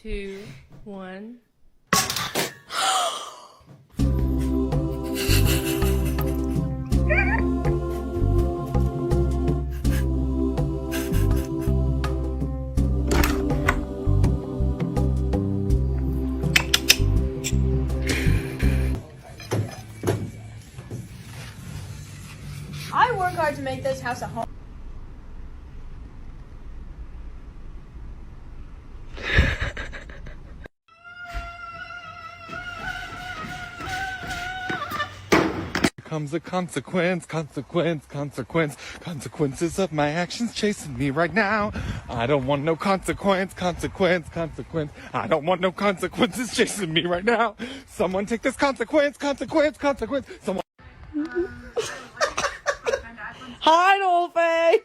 2, 1. I work hard to make this house a home. Comes a consequence, consequences of my actions chasing me right now. I don't want no consequence. I don't want no consequences chasing me right now. Someone take this consequence. Someone. Hi, Dolphin.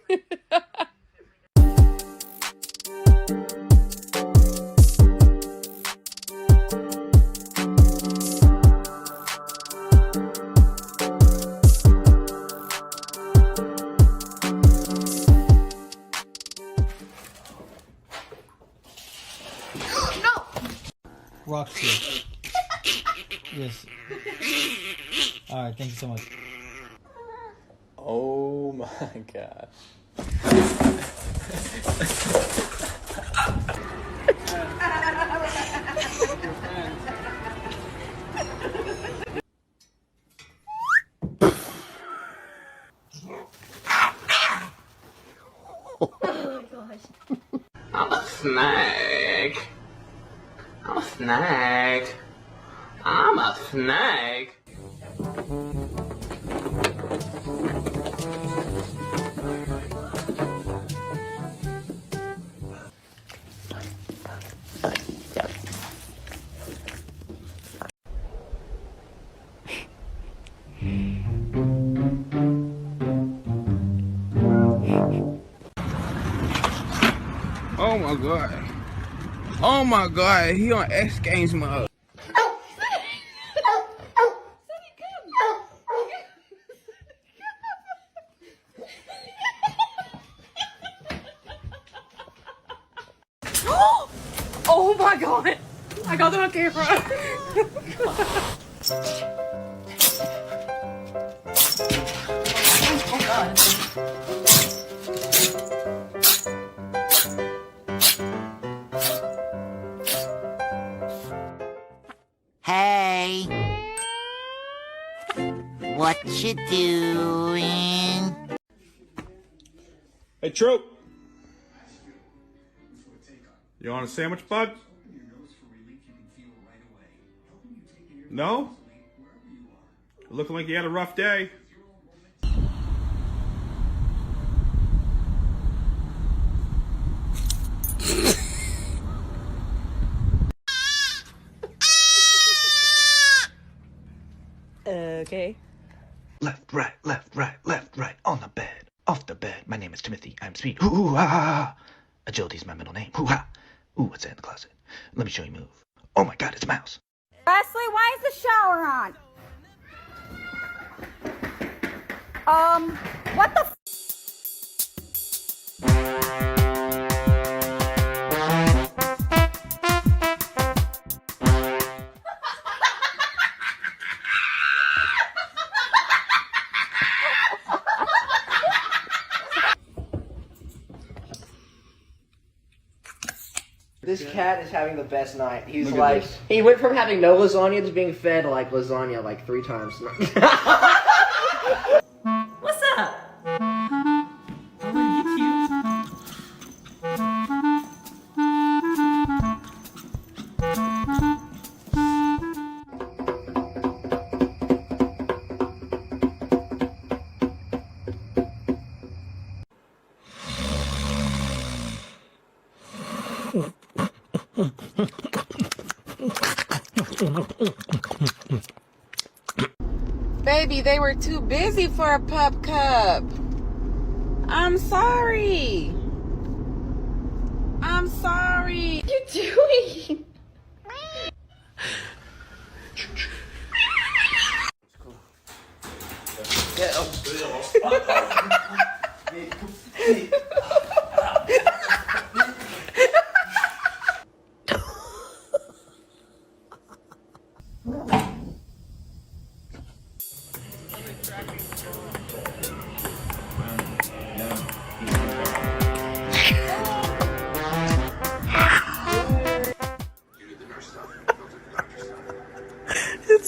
Roxy. Yes. Alright, thank you so much. Oh my god. I'm a snake. I'm a snake. I'm a snake. Oh my god. Oh my god, he on X Games mode. Oh my god. I got that on camera. Oh god. Hey, what you doing? Hey, Troop. You want a sandwich, bud? No? Looking like you had a rough day. Okay. Left, right, on the bed, off the bed. My name is Timothy. I'm speed. Ooh, ah. Agility's my middle name. Ooh, ah. Ooh, what's that in the closet? Let me show you move. Oh my god, it's a mouse. Wesley, why is the shower on? What the This cat is having the best night. He's Look at like, this. he went from having no lasagna to being fed like lasagna like 3 times. What's up? Oh, you cute. Baby, they were too busy for a pup cup. I'm sorry. I'm sorry. are you doing? It's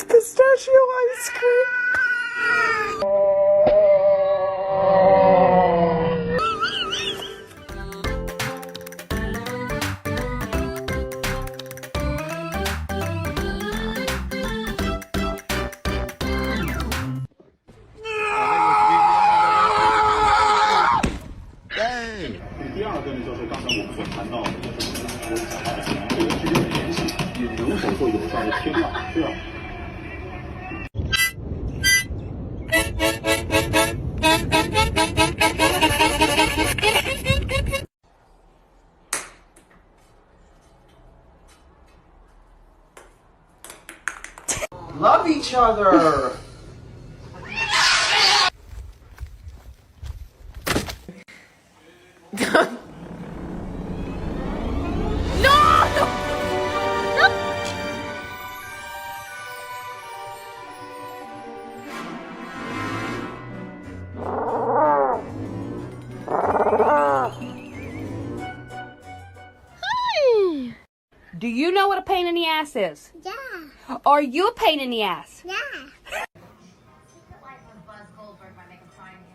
pistachio ice cream. Love each other. Do you know what a pain in the ass is? Yeah. Are you a pain in the ass? Yeah.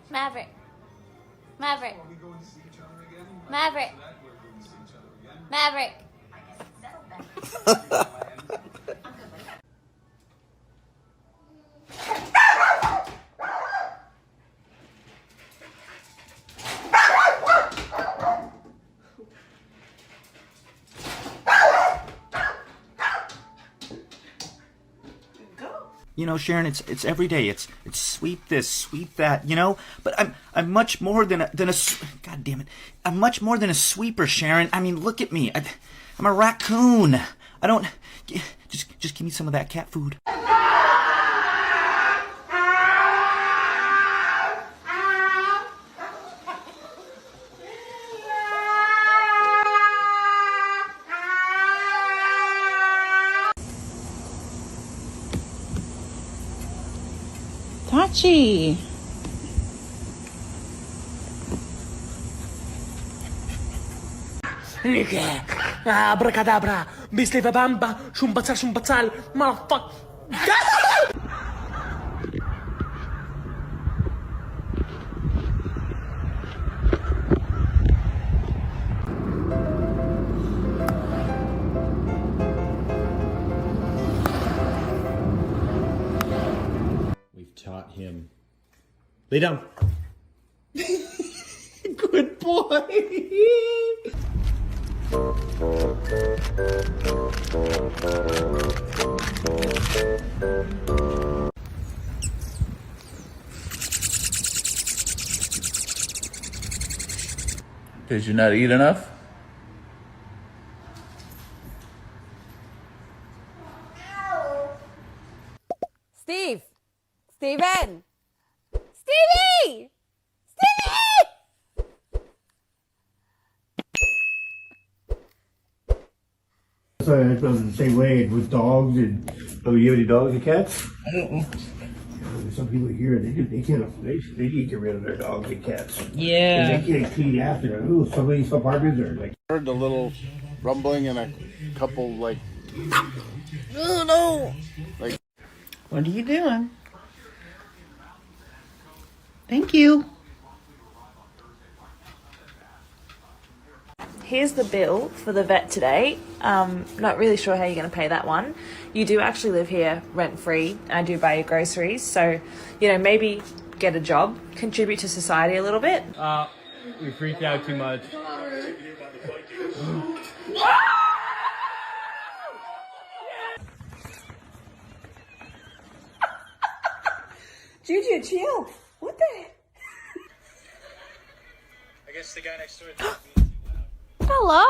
Maverick. Maverick. Maverick. Maverick. You know, Sharon, it's every day. It's sweep this, sweep that. You know, but I'm much more than a God damn it! I'm much more than a sweeper, Sharon. I mean, look at me. I'm a raccoon. I don't just give me some of that cat food. Tachi. Abracadabra, Bisleva Bamba, Shumbatsal, motherfucker. We've taught him. Lay down. Good boy. Did you not eat enough? Steve! Steven! Stevie! Stevie! So it doesn't say way with dogs and. Oh, you have any dogs and cats? I don't know. There's some people here they can't they need to get rid of their dogs and cats. Yeah. And they can't clean after them. Ooh, some of these apartments are like. Heard the little rumbling and a couple like. Oh no! Like. What are you doing? Thank you. Here's the bill for the vet today. Not really sure how you're going to pay that one. You do actually live here rent-free. I do buy your groceries. So, you know, maybe get a job, contribute to society a little bit. We freaked out too much. Juju, chill. What the heck? I guess the guy next door. Bella?